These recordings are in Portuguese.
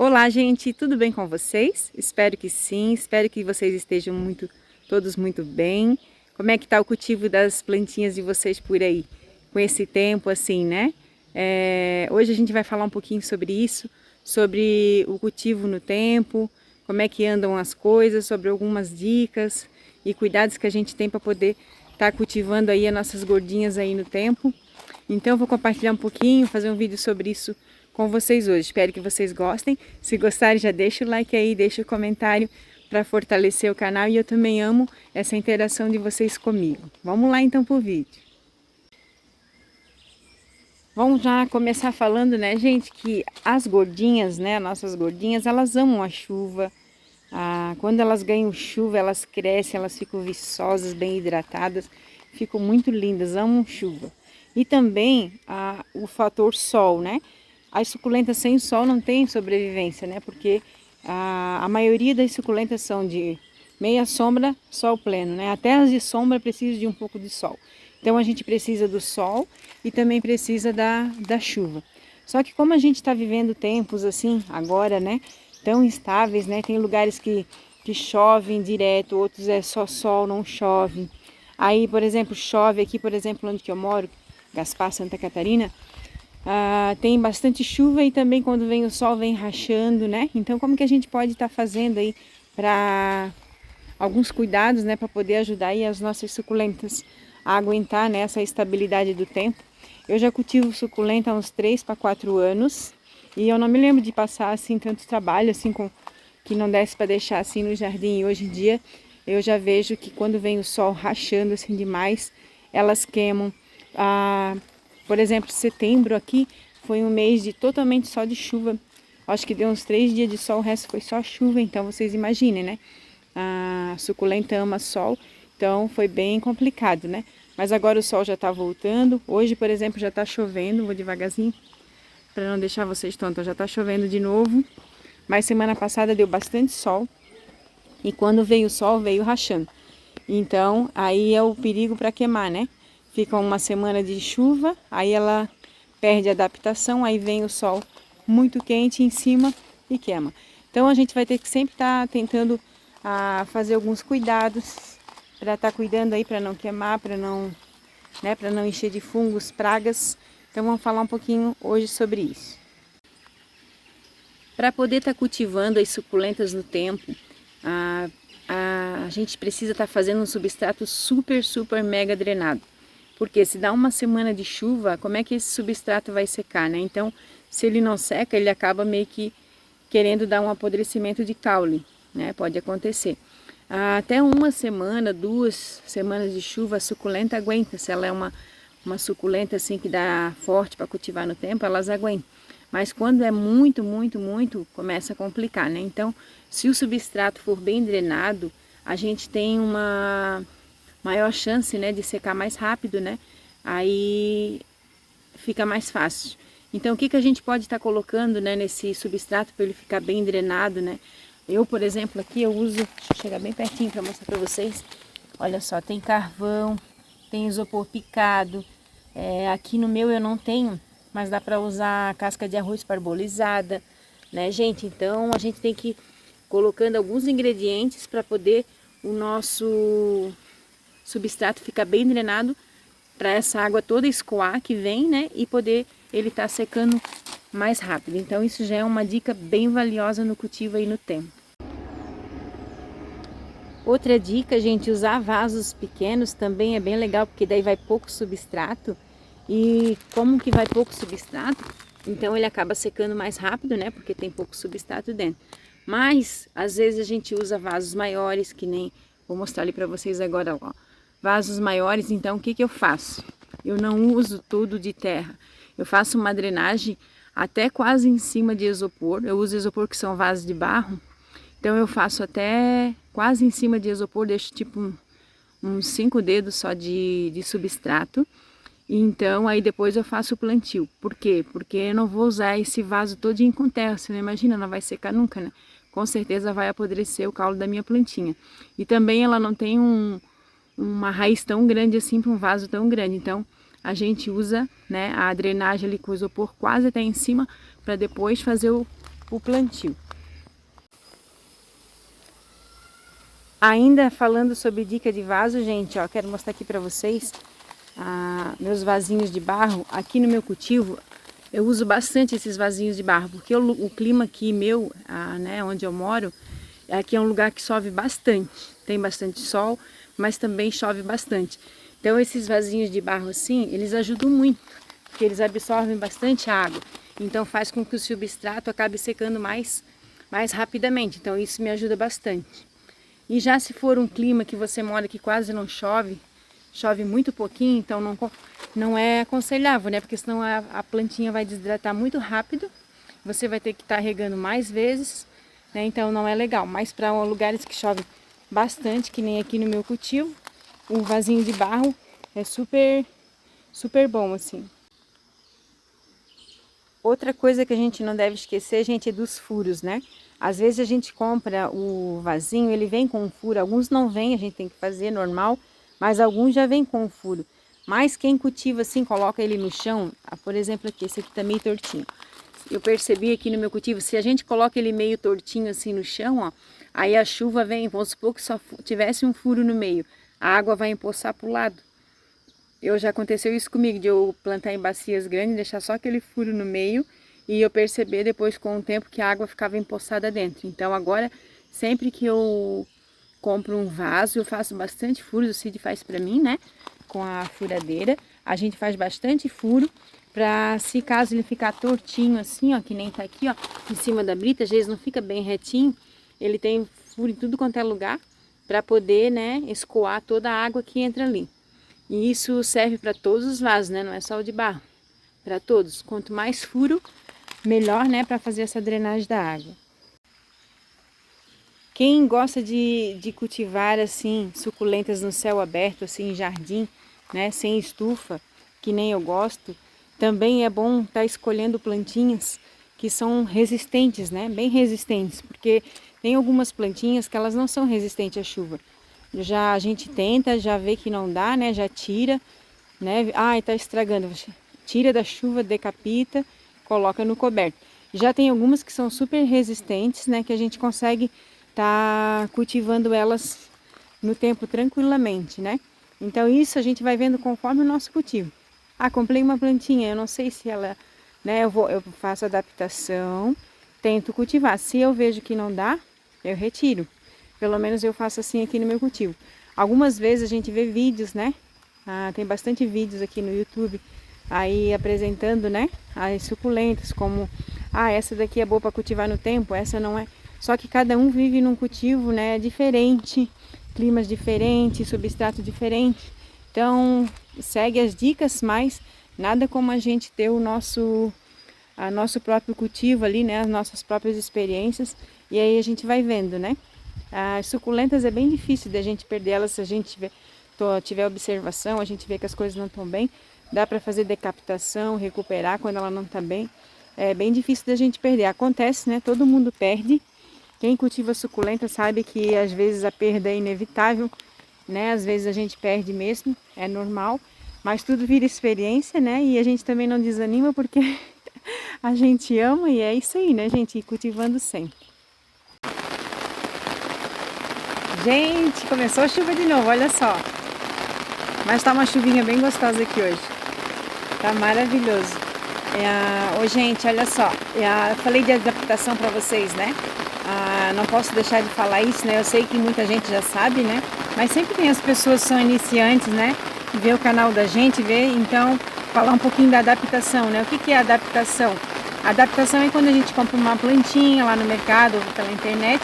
Olá, gente, tudo bem com vocês? Espero que sim, espero que vocês estejam todos muito bem. Como é que tá o cultivo das plantinhas de vocês por aí? Com esse tempo assim, né? Hoje a gente vai falar um pouquinho sobre isso, sobre o cultivo no tempo, como é que andam as coisas, sobre algumas dicas e cuidados que a gente tem para poder estar cultivando aí as nossas gordinhas aí no tempo. Então eu vou compartilhar um pouquinho, fazer um vídeo sobre isso com vocês hoje. Espero que vocês gostem. Se gostarem, já deixa o like aí, deixa o comentário para fortalecer o canal. E eu também amo essa interação de vocês comigo. Vamos lá então pro vídeo. Vamos já começar falando, né, gente, que as gordinhas, né, nossas gordinhas, elas amam a chuva. Quando elas ganham chuva, elas crescem, elas ficam viçosas, bem hidratadas, ficam muito lindas, amam chuva. E também o fator sol, né? As suculentas sem sol não têm sobrevivência, né? Porque a maioria das suculentas são de meia sombra, sol pleno, né? Até as de sombra precisam de um pouco de sol. Então a gente precisa do sol e também precisa da chuva. Só que como a gente está vivendo tempos assim, agora, né? Tão instáveis, né? Tem lugares que chovem direto, outros é só sol, não chove. Aí, por exemplo, chove aqui, por exemplo, onde que eu moro, Gaspar, Santa Catarina, tem bastante chuva e também quando vem o sol vem rachando, né? Então como que a gente pode estar fazendo aí para alguns cuidados, né, para poder ajudar aí as nossas suculentas a aguentar, né, essa estabilidade do tempo. Eu já cultivo suculenta há uns 3 para 4 anos e eu não me lembro de passar assim tanto trabalho assim com que não desse para deixar assim no jardim. E hoje em dia eu já vejo que quando vem o sol rachando assim demais, elas queimam. Por exemplo, setembro aqui foi um mês de totalmente só de chuva. Acho que deu uns 3 dias de sol, o resto foi só chuva, então vocês imaginem, né? A suculenta ama sol, então foi bem complicado, né? Mas agora o sol já tá voltando. Hoje, por exemplo, já tá chovendo, vou devagarzinho para não deixar vocês tontos. Já tá chovendo de novo, mas semana passada deu bastante sol e quando veio o sol, veio rachando. Então, aí é o perigo para queimar, né? Fica uma semana de chuva, aí ela perde a adaptação, aí vem o sol muito quente em cima e queima. Então a gente vai ter que sempre estar tentando fazer alguns cuidados para estar cuidando aí para não queimar, para não, né, para não encher de fungos, pragas. Então vamos falar um pouquinho hoje sobre isso. Para poder estar cultivando as suculentas no tempo, a gente precisa estar fazendo um substrato super mega drenado. Porque se dá uma semana de chuva, como é que esse substrato vai secar, né? Então, se ele não seca, ele acaba meio que querendo dar um apodrecimento de caule, né? Pode acontecer. Até uma semana, 2 semanas de chuva, a suculenta aguenta. Se ela é uma suculenta assim que dá forte para cultivar no tempo, elas aguentam. Mas quando é muito, começa a complicar, né? Então, se o substrato for bem drenado, a gente tem uma maior chance, né, de secar mais rápido, né? Aí fica mais fácil. Então, o que a gente pode estar colocando, né, nesse substrato para ele ficar bem drenado, né? Eu, por exemplo, aqui eu uso, deixa eu chegar bem pertinho para mostrar para vocês. Olha só, tem carvão, tem isopor picado. Aqui no meu eu não tenho, mas dá para usar casca de arroz parbolizada, né, gente? Então, a gente tem que ir colocando alguns ingredientes para poder o nosso substrato ficar bem drenado, para essa água toda escoar que vem, né, e poder ele estar secando mais rápido. Então isso já é uma dica bem valiosa no cultivo aí no tempo. Outra dica, gente, usar vasos pequenos também é bem legal, porque daí vai pouco substrato. E como que vai pouco substrato, então ele acaba secando mais rápido, né, porque tem pouco substrato dentro. Mas às vezes a gente usa vasos maiores, que nem vou mostrar ali para vocês agora, ó. Vasos maiores, então o que eu faço? Eu não uso tudo de terra. Eu faço uma drenagem até quase em cima de isopor. Eu uso isopor que são vasos de barro. Então eu faço até quase em cima de isopor, deixo tipo uns 5 dedos só de substrato. E então aí depois eu faço o plantio. Por quê? Porque eu não vou usar esse vaso todinho com terra. Você não imagina, não vai secar nunca, né? Com certeza vai apodrecer o caule da minha plantinha. E também ela não tem uma raiz tão grande assim para um vaso tão grande. Então a gente usa, né, a drenagem ali com o isopor quase até em cima para depois fazer o plantio. Ainda falando sobre dica de vaso, gente, ó, quero mostrar aqui para vocês meus vasinhos de barro. Aqui no meu cultivo eu uso bastante esses vasinhos de barro, porque o clima aqui meu, né, onde eu moro, aqui é um lugar que chove bastante, tem bastante sol, mas também chove bastante. Então esses vasinhos de barro assim, eles ajudam muito, porque eles absorvem bastante água. Então faz com que o substrato acabe secando mais rapidamente. Então isso me ajuda bastante. E já se for um clima que você mora que quase não chove, chove muito pouquinho, então não é aconselhável, né? Porque senão a plantinha vai desidratar muito rápido, você vai ter que estar regando mais vezes, né? Então não é legal. Mas para lugares que chove bastante, que nem aqui no meu cultivo, um vasinho de barro é super, super bom, assim. Outra coisa que a gente não deve esquecer, gente, é dos furos, né? Às vezes a gente compra o vasinho, ele vem com um furo, alguns não vêm, a gente tem que fazer normal, mas alguns já vêm com um furo. Mas quem cultiva assim, coloca ele no chão, por exemplo aqui, esse aqui tá meio tortinho. Eu percebi aqui no meu cultivo, se a gente coloca ele meio tortinho assim no chão, ó, aí a chuva vem, vamos supor que só tivesse um furo no meio, a água vai empoçar pro lado. Já aconteceu isso comigo, de eu plantar em bacias grandes, deixar só aquele furo no meio e eu perceber depois com o tempo que a água ficava empoçada dentro. Então agora, sempre que eu compro um vaso, eu faço bastante furos, o Cid faz pra mim, né? Com a furadeira, a gente faz bastante furo, pra se caso ele ficar tortinho assim, ó, que nem tá aqui, ó, em cima da brita, às vezes não fica bem retinho, ele tem furo em tudo quanto é lugar, pra poder, né, escoar toda a água que entra ali. E isso serve para todos os vasos, né? Não é só o de barro. Para todos. Quanto mais furo, melhor, né? Para fazer essa drenagem da água. Quem gosta de cultivar, assim, suculentas no céu aberto, assim, em jardim, né? Sem estufa, que nem eu gosto, também é bom estar escolhendo plantinhas que são resistentes, né? Bem resistentes, porque tem algumas plantinhas que elas não são resistentes à chuva. Já a gente tenta, já vê que não dá, né? Já tira, né? Ai, tá estragando. Tira da chuva, decapita, coloca no coberto. Já tem algumas que são super resistentes, né? Que a gente consegue tá cultivando elas no tempo tranquilamente, né? Então isso a gente vai vendo conforme o nosso cultivo. Comprei uma plantinha, eu não sei se ela, né? Eu faço adaptação, tento cultivar. Se eu vejo que não dá, eu retiro. Pelo menos eu faço assim aqui no meu cultivo. Algumas vezes a gente vê vídeos, né? Tem bastante vídeos aqui no YouTube aí apresentando, né? As suculentas, como essa daqui é boa para cultivar no tempo, essa não é. Só que cada um vive num cultivo, né, diferente, climas diferentes, substrato diferente. Então, segue as dicas, mas nada como a gente ter o nosso próprio cultivo ali, né? As nossas próprias experiências. E aí a gente vai vendo, né? As suculentas é bem difícil de a gente perder elas se a gente tiver observação, a gente vê que as coisas não estão bem, dá para fazer decapitação, recuperar quando ela não está bem. É bem difícil da gente perder. Acontece, né? Todo mundo perde. Quem cultiva suculenta sabe que às vezes a perda é inevitável, né? Às vezes a gente perde mesmo, é normal, mas tudo vira experiência, né? E a gente também não desanima porque a gente ama e é isso aí, né, gente? Ir cultivando sempre. Gente, começou a chuva de novo, olha só. Mas tá uma chuvinha bem gostosa aqui hoje. Tá maravilhoso. Gente, olha só. Eu falei de adaptação para vocês, né? Não posso deixar de falar isso, né? Eu sei que muita gente já sabe, né? Mas sempre tem as pessoas que são iniciantes, né? Que vê o canal da gente, então, falar um pouquinho da adaptação, né? O que é adaptação? A adaptação é quando a gente compra uma plantinha lá no mercado ou pela internet,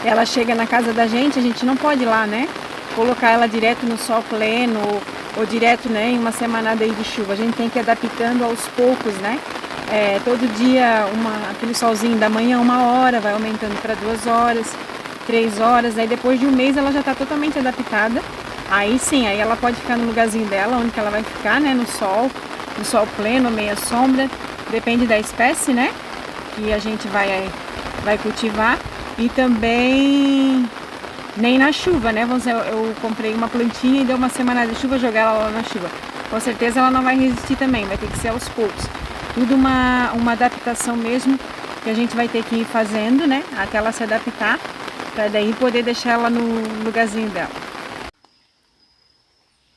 ela chega na casa da gente, a gente não pode ir lá, né? Colocar ela direto no sol pleno ou direto, né, em uma semanada aí de chuva. A gente tem que ir adaptando aos poucos, né? Todo dia aquele solzinho da manhã 1 hora, vai aumentando para 2 horas, 3 horas, aí depois de um mês ela já está totalmente adaptada. Aí sim, aí ela pode ficar no lugarzinho dela, onde que ela vai ficar, né? No sol pleno, meia sombra, depende da espécie, né? Que a gente vai cultivar. E também nem na chuva, né? Vamos dizer, eu comprei uma plantinha e deu uma semana de chuva, jogar ela lá na chuva. Com certeza ela não vai resistir também, vai ter que ser aos poucos. Tudo uma adaptação mesmo que a gente vai ter que ir fazendo, né, até ela se adaptar, para daí poder deixar ela no lugarzinho dela.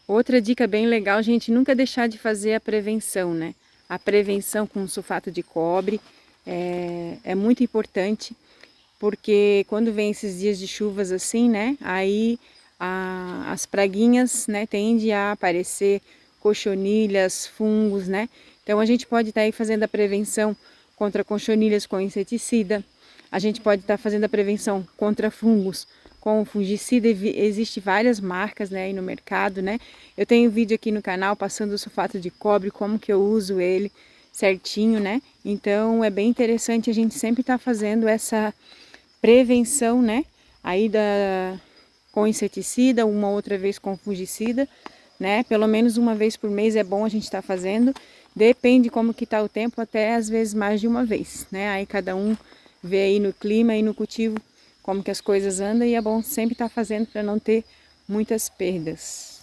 Outra dica bem legal, gente, nunca deixar de fazer a prevenção, né? A prevenção com sulfato de cobre é muito importante, porque quando vem esses dias de chuvas assim, né, aí as praguinhas, né, tendem a aparecer, cochonilhas, fungos, né? Então a gente pode estar aí fazendo a prevenção contra cochonilhas com inseticida, a gente pode estar fazendo a prevenção contra fungos com fungicida. Existe várias marcas, né, aí no mercado, né? Eu tenho vídeo aqui no canal passando o sulfato de cobre, como que eu uso ele certinho, né? Então é bem interessante a gente sempre estar fazendo essa prevenção, né? Aí com inseticida, uma outra vez com fungicida, né? Pelo menos uma vez por mês é bom a gente estar fazendo. Depende como que tá o tempo, até às vezes mais de uma vez, né? Aí cada um vê aí no clima e no cultivo como que as coisas andam, e é bom sempre estar fazendo para não ter muitas perdas.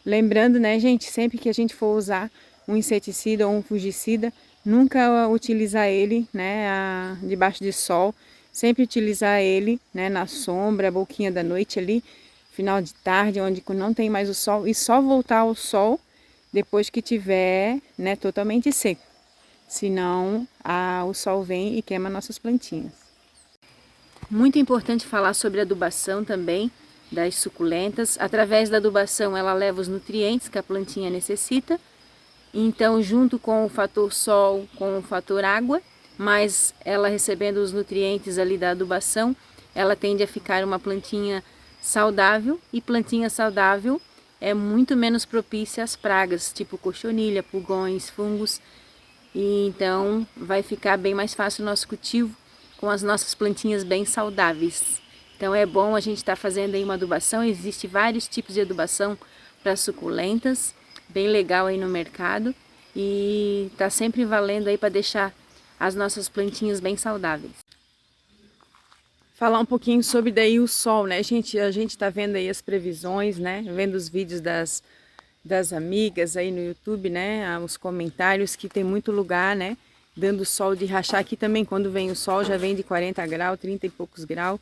Lembrando, né, gente, sempre que a gente for usar um inseticida ou um fungicida, nunca utilizar ele, né, debaixo de sol, sempre utilizar ele, né, na sombra, boquinha da noite ali, final de tarde, onde não tem mais o sol, e só voltar ao sol depois que tiver, né, totalmente seco. Senão, o sol vem e queima nossas plantinhas. Muito importante falar sobre adubação também das suculentas. Através da adubação ela leva os nutrientes que a plantinha necessita. Então, junto com o fator sol, com o fator água, mas ela recebendo os nutrientes ali da adubação, ela tende a ficar uma plantinha saudável, e plantinha saudável é muito menos propícia às pragas, tipo cochonilha, pulgões, fungos. E então vai ficar bem mais fácil o nosso cultivo com as nossas plantinhas bem saudáveis. Então é bom a gente estar fazendo aí uma adubação. Existem vários tipos de adubação para suculentas, bem legal aí no mercado, e tá sempre valendo aí para deixar as nossas plantinhas bem saudáveis. Falar um pouquinho sobre daí o sol, né, gente? A gente tá vendo aí as previsões, né? Vendo os vídeos das amigas aí no YouTube, né? Os comentários que tem muito lugar, né, dando sol de rachar. Aqui também, quando vem o sol, já vem de 40 graus, 30 e poucos graus.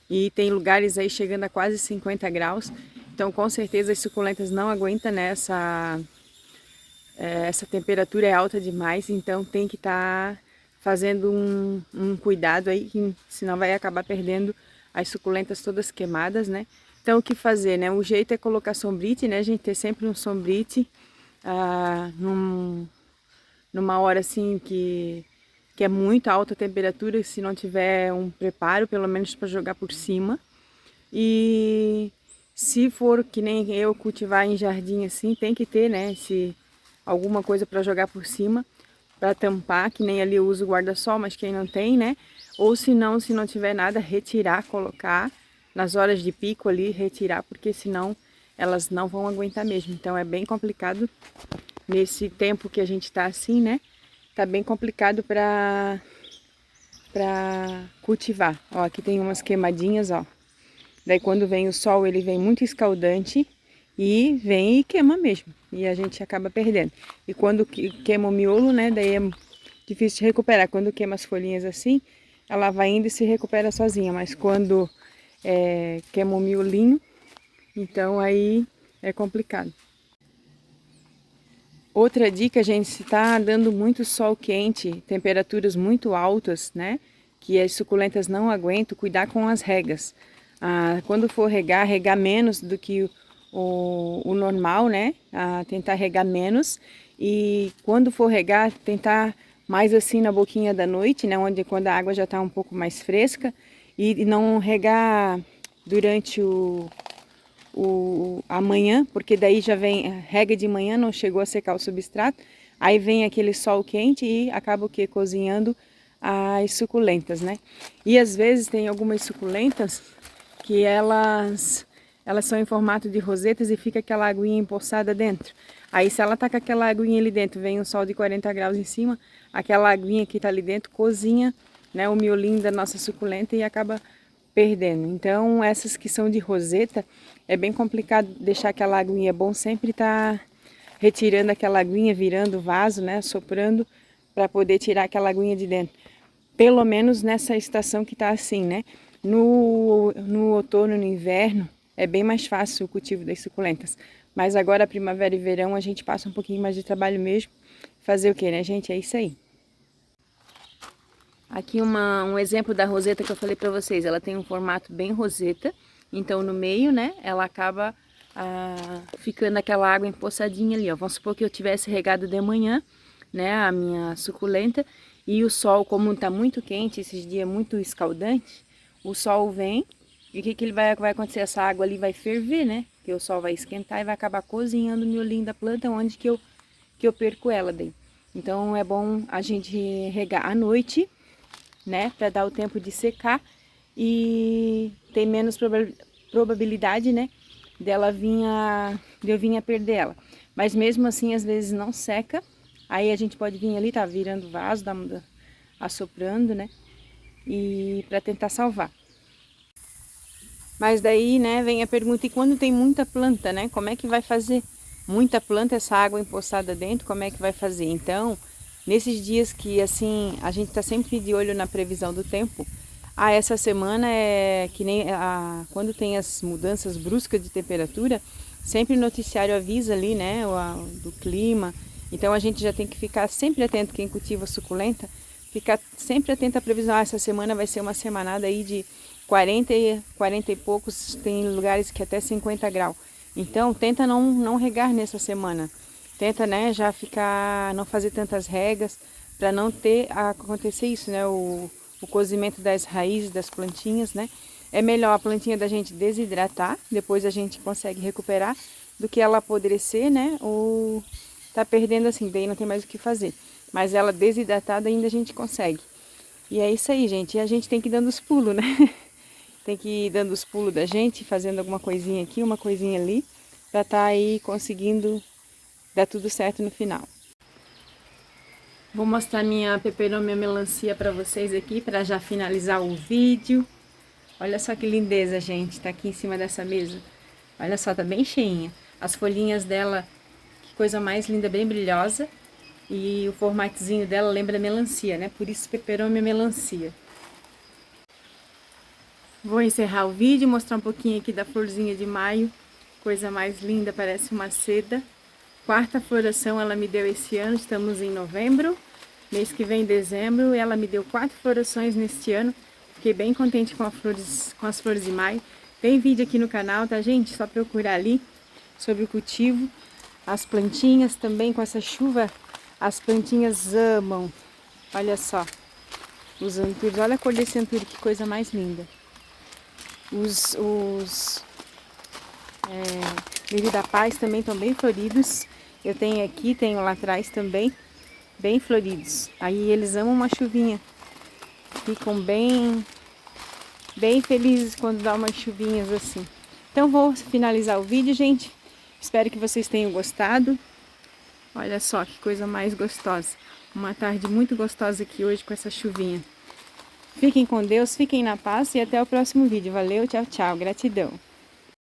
E tem lugares aí chegando a quase 50 graus. Então, com certeza, as suculentas não aguentam, né? Essa temperatura é alta demais. Então, tem que estar fazendo um cuidado aí, que senão vai acabar perdendo as suculentas todas queimadas, né? Então, o que fazer, né? O jeito é colocar sombrite, né, gente? Ter sempre um sombrite numa hora assim que é muito alta a temperatura, se não tiver um preparo, pelo menos para jogar por cima. E se for que nem eu cultivar em jardim assim, tem que ter, né, alguma coisa para jogar por cima, para tampar, que nem ali eu uso guarda-sol, mas quem não tem, né? Ou se não tiver nada, retirar, colocar nas horas de pico ali, retirar, porque senão elas não vão aguentar mesmo. Então é bem complicado nesse tempo que a gente tá assim, né? Tá bem complicado para cultivar. Ó, aqui tem umas queimadinhas, ó. Daí quando vem o sol, ele vem muito escaldante e vem e queima mesmo. E a gente acaba perdendo. E quando queima o miolo, né, daí é difícil de recuperar. Quando queima as folhinhas assim, ela vai indo e se recupera sozinha. Mas quando queima o miolinho, então aí é complicado. Outra dica, gente, se tá dando muito sol quente, temperaturas muito altas, né, que as suculentas não aguentam, cuidar com as regas. Quando for regar menos do que o normal, né, tentar regar menos. E quando for regar, tentar mais assim na boquinha da noite, né, quando a água já está um pouco mais fresca, e não regar durante amanhã, porque daí já vem, rega de manhã, não chegou a secar o substrato, aí vem aquele sol quente e acaba o que? Cozinhando as suculentas, né? E às vezes tem algumas suculentas que elas são em formato de rosetas e fica aquela aguinha empoçada dentro. Aí se ela tá com aquela aguinha ali dentro, vem um sol de 40 graus em cima, aquela aguinha que tá ali dentro cozinha, né, o miolinho da nossa suculenta e acaba perdendo. Então essas que são de roseta, é bem complicado deixar aquela aguinha. É bom sempre estar retirando aquela aguinha, virando o vaso, né, soprando, para poder tirar aquela aguinha de dentro. Pelo menos nessa estação que tá assim, né? No outono e no inverno é bem mais fácil o cultivo das suculentas. Mas agora, primavera e verão, a gente passa um pouquinho mais de trabalho mesmo. Fazer o que, né, gente? É isso aí. Aqui um exemplo da roseta que eu falei pra vocês. Ela tem um formato bem roseta. Então, no meio, né, ela acaba ficando aquela água empoçadinha ali, ó. Vamos supor que eu tivesse regado de manhã, né, a minha suculenta. E o sol, como tá muito quente, esses dias muito escaldante, o sol vem. E o que ele vai acontecer? Essa água ali vai ferver, né? Porque o sol vai esquentar e vai acabar cozinhando o miolinho da planta, onde que eu perco ela daí. Então é bom a gente regar à noite, né? Para dar o tempo de secar e ter menos probabilidade, né? De eu vir a perder ela. Mas mesmo assim, às vezes não seca. Aí a gente pode vir ali, tá virando vaso, assoprando, né? E para tentar salvar. Mas daí, né, vem a pergunta, e quando tem muita planta, né, como é que vai fazer? Muita planta, essa água empoçada dentro, como é que vai fazer? Então, nesses dias que, assim, a gente tá sempre de olho na previsão do tempo, essa semana é que nem quando tem as mudanças bruscas de temperatura, sempre o noticiário avisa ali, né, do clima. Então, a gente já tem que ficar sempre atento, quem cultiva suculenta, ficar sempre atento à previsão. Essa semana vai ser uma semanada aí de 40 e poucos, tem lugares que até 50 graus. Então, tenta não regar nessa semana. Tenta, né, já não fazer tantas regas, para não acontecer isso, né, o cozimento das raízes das plantinhas, né. É melhor a plantinha da gente desidratar, depois a gente consegue recuperar, do que ela apodrecer, né, ou tá perdendo assim, daí não tem mais o que fazer. Mas ela desidratada ainda a gente consegue. E é isso aí, gente. E a gente tem que ir dando os pulos, né? Tem que ir dando os pulos da gente, fazendo alguma coisinha aqui, uma coisinha ali, pra tá aí conseguindo dar tudo certo no final. Vou mostrar minha peperomia melancia pra vocês aqui, pra já finalizar o vídeo. Olha só que lindeza, gente. Tá aqui em cima dessa mesa. Olha só, tá bem cheinha. As folhinhas dela, que coisa mais linda, bem brilhosa. E o formatezinho dela lembra melancia, né? Por isso peperomia melancia. Vou encerrar o vídeo, mostrar um pouquinho aqui da florzinha de maio. Coisa mais linda, parece uma seda. Quarta floração ela me deu esse ano, estamos em novembro. Mês que vem, dezembro, ela me deu 4 florações neste ano. Fiquei bem contente com as flores de maio. Tem vídeo aqui no canal, tá, gente? Só procurar ali sobre o cultivo. As plantinhas também, com essa chuva, as plantinhas amam. Olha só, os antúrios. Olha a cor desse antúrio, que coisa mais linda. Lírio da Paz também estão bem floridos. Eu tenho aqui, tenho lá atrás também, bem floridos. Aí eles amam uma chuvinha. Ficam bem felizes quando dá umas chuvinhas assim. Então vou finalizar o vídeo, gente. Espero que vocês tenham gostado. Olha só que coisa mais gostosa. Uma tarde muito gostosa aqui hoje com essa chuvinha. Fiquem com Deus, fiquem na paz e até o próximo vídeo. Valeu, tchau, tchau. Gratidão.